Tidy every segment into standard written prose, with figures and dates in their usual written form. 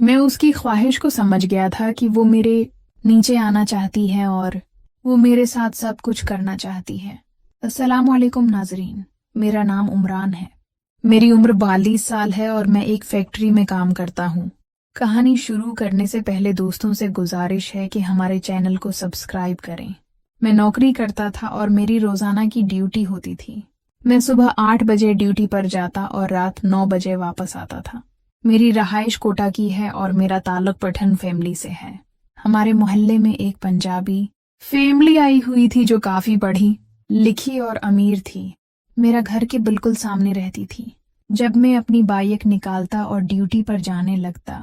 मैं उसकी ख्वाहिश को समझ गया था कि वो मेरे नीचे आना चाहती है और वो मेरे साथ सब कुछ करना चाहती है। अस्सलाम वालेकुम नाजरीन, मेरा नाम उमरान है। मेरी उम्र 42 साल है और मैं एक फैक्ट्री में काम करता हूँ। कहानी शुरू करने से पहले दोस्तों से गुजारिश है कि हमारे चैनल को सब्सक्राइब करें। मैं नौकरी करता था और मेरी रोजाना की ड्यूटी होती थी। मैं सुबह 8 बजे ड्यूटी पर जाता और रात 9 बजे वापस आता था। मेरी रहाइश कोटा की है और मेरा ताल्लुक पठान फैमिली से है। हमारे मोहल्ले में एक पंजाबी फैमिली आई हुई थी जो काफी पढ़ी लिखी और अमीर थी। मेरा घर के बिल्कुल सामने रहती थी। जब मैं अपनी बाइक निकालता और ड्यूटी पर जाने लगता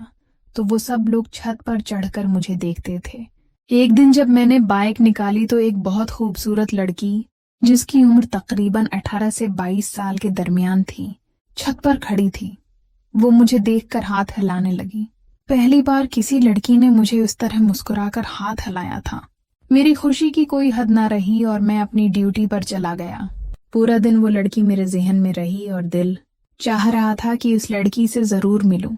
तो वो सब लोग छत पर चढ़कर मुझे देखते थे। एक दिन जब मैंने बाइक निकाली तो एक बहुत खूबसूरत लड़की जिसकी उम्र तकरीबन 18 से 22 साल के दरमियान थी, छत पर खड़ी थी। वो मुझे देखकर हाथ हिलाने लगी। पहली बार किसी लड़की ने मुझे उस तरह मुस्कुराकर हाथ हिलाया था। मेरी खुशी की कोई हद ना रही और मैं अपनी ड्यूटी पर चला गया। पूरा दिन वो लड़की मेरे जहन में रही और दिल चाह रहा था कि उस लड़की से जरूर मिलूं,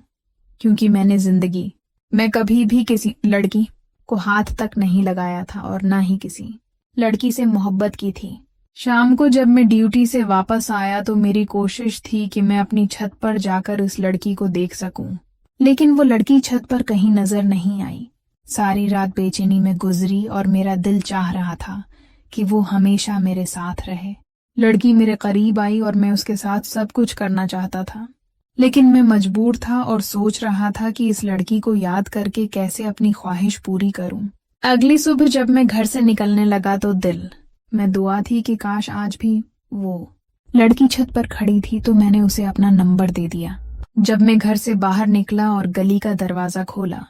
क्योंकि मैं कभी भी किसी लड़की को हाथ तक नहीं लगाया था और ना ही किसी लड़की से मोहब्बत की थी। शाम को जब मैं ड्यूटी से वापस आया तो मेरी कोशिश थी कि मैं अपनी छत पर जाकर उस लड़की को देख सकूं, लेकिन वो लड़की छत पर कहीं नजर नहीं आई। सारी रात बेचैनी में गुजरी और मेरा दिल चाह रहा था कि वो हमेशा मेरे साथ रहे। लड़की मेरे करीब आई और मैं उसके साथ सब कुछ करना चाहता था, लेकिन मैं मजबूर था और सोच रहा था कि इस लड़की को याद करके कैसे अपनी ख्वाहिश पूरी करूं। अगली सुबह जब मैं घर से निकलने लगा तो दिल में दुआ थी कि काश आज भी वो लड़की छत पर खड़ी थी तो मैंने उसे अपना नंबर दे दिया। जब मैं घर से बाहर निकला और गली का दरवाजा खोला,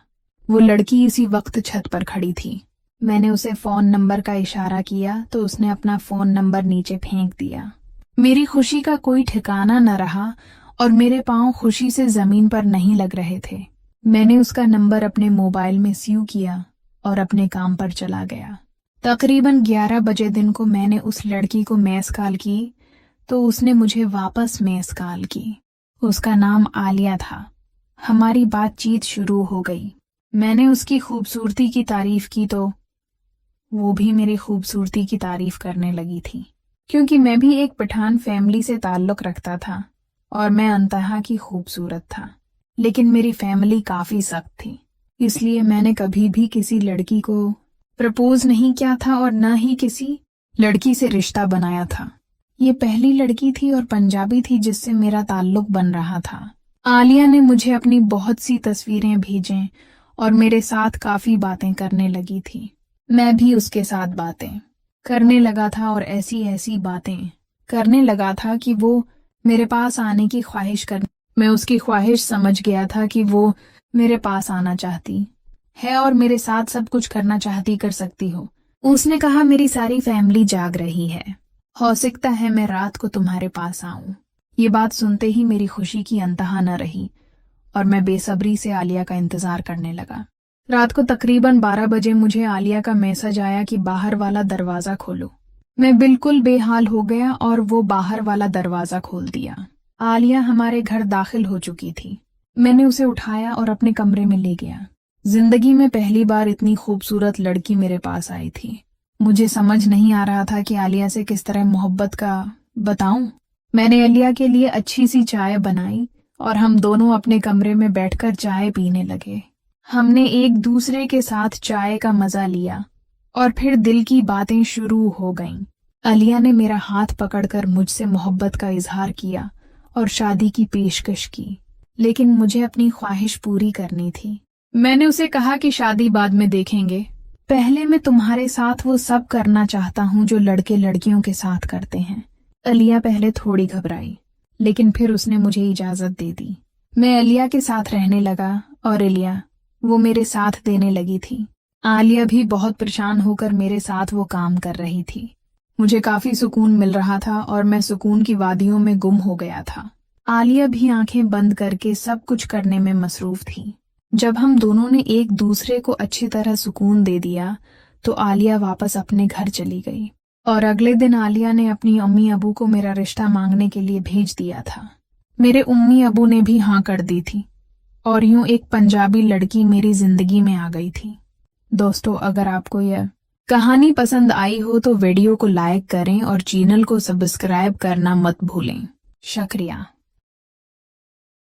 वो लड़की इसी वक्त छत पर खड़ी थी। मैंने उसे फोन नंबर का इशारा किया तो उसने अपना फोन नंबर नीचे फेंक दिया। मेरी खुशी का कोई ठिकाना न रहा और मेरे पांव खुशी से जमीन पर नहीं लग रहे थे। मैंने उसका नंबर अपने मोबाइल में सेव किया और अपने काम पर चला गया। तकरीबन 11 बजे दिन को मैंने उस लड़की को मैस कॉल की तो उसने मुझे वापस मैस कॉल की। उसका नाम आलिया था। हमारी बातचीत शुरू हो गई। मैंने उसकी खूबसूरती की तारीफ की तो वो भी मेरी खूबसूरती की तारीफ करने लगी थी, क्योंकि मैं भी एक पठान फैमिली से ताल्लुक रखता था और मैं अंतहा की खूबसूरत था। लेकिन मेरी फैमिली काफी सख्त थी, इसलिए मैंने कभी भी किसी लड़की को प्रपोज नहीं किया था और न ही किसी लड़की से रिश्ता बनाया था। ये पहली लड़की थी और पंजाबी थी जिससे मेरा ताल्लुक बन रहा था। आलिया ने मुझे अपनी बहुत सी तस्वीरें भेजें और मेरे साथ काफी बातें करने लगी थी। मैं भी उसके साथ बातें करने लगा था और ऐसी ऐसी बातें करने लगा था कि वो मेरे पास आने की ख्वाहिश कर मैं उसकी ख्वाहिश समझ गया था कि वो मेरे पास आना चाहती है और मेरे साथ सब कुछ करना चाहती कर सकती हो। उसने कहा, मेरी सारी फैमिली जाग रही है, हो सकता है मैं रात को तुम्हारे पास आऊं। ये बात सुनते ही मेरी खुशी की अंतहा न रही और मैं बेसब्री से आलिया का इंतजार करने लगा। रात को तकरीबन 12 बजे मुझे आलिया का मैसेज आया कि बाहर वाला दरवाजा खोलो। मैं बिल्कुल बेहाल हो गया और वो बाहर वाला दरवाजा खोल दिया। आलिया हमारे घर दाखिल हो चुकी थी। मैंने उसे उठाया और अपने कमरे में ले गया। जिंदगी में पहली बार इतनी खूबसूरत लड़की मेरे पास आई थी। मुझे समझ नहीं आ रहा था कि आलिया से किस तरह मोहब्बत का बताऊं। मैंने आलिया के लिए अच्छी सी चाय बनाई और हम दोनों अपने कमरे में बैठकर चाय पीने लगे। हमने एक दूसरे के साथ चाय का मजा लिया और फिर दिल की बातें शुरू हो गईं। आलिया ने मेरा हाथ पकड़कर मुझसे मोहब्बत का इजहार किया और शादी की पेशकश की, लेकिन मुझे अपनी ख्वाहिश पूरी करनी थी। मैंने उसे कहा कि शादी बाद में देखेंगे, पहले मैं तुम्हारे साथ वो सब करना चाहता हूँ जो लड़के लड़कियों के साथ करते हैं। आलिया पहले थोड़ी घबराई, लेकिन फिर उसने मुझे इजाजत दे दी। मैं आलिया के साथ रहने लगा और आलिया वो मेरे साथ देने लगी थी। आलिया भी बहुत परेशान होकर मेरे साथ वो काम कर रही थी। मुझे काफी सुकून मिल रहा था और मैं सुकून की वादियों में गुम हो गया था। आलिया भी आंखें बंद करके सब कुछ करने में मसरूफ थी। जब हम दोनों ने एक दूसरे को अच्छी तरह सुकून दे दिया तो आलिया वापस अपने घर चली गई और अगले दिन आलिया ने अपनी अम्मी अबू को मेरा रिश्ता मांगने के लिए भेज दिया था। मेरे उम्मी अबू ने भी हाँ कर दी थी। और यूं एक पंजाबी लड़की मेरी जिंदगी में आ गई थी। दोस्तों, अगर आपको यह कहानी पसंद आई हो तो वीडियो को लाइक करें और चैनल को सब्सक्राइब करना मत भूलें। शुक्रिया।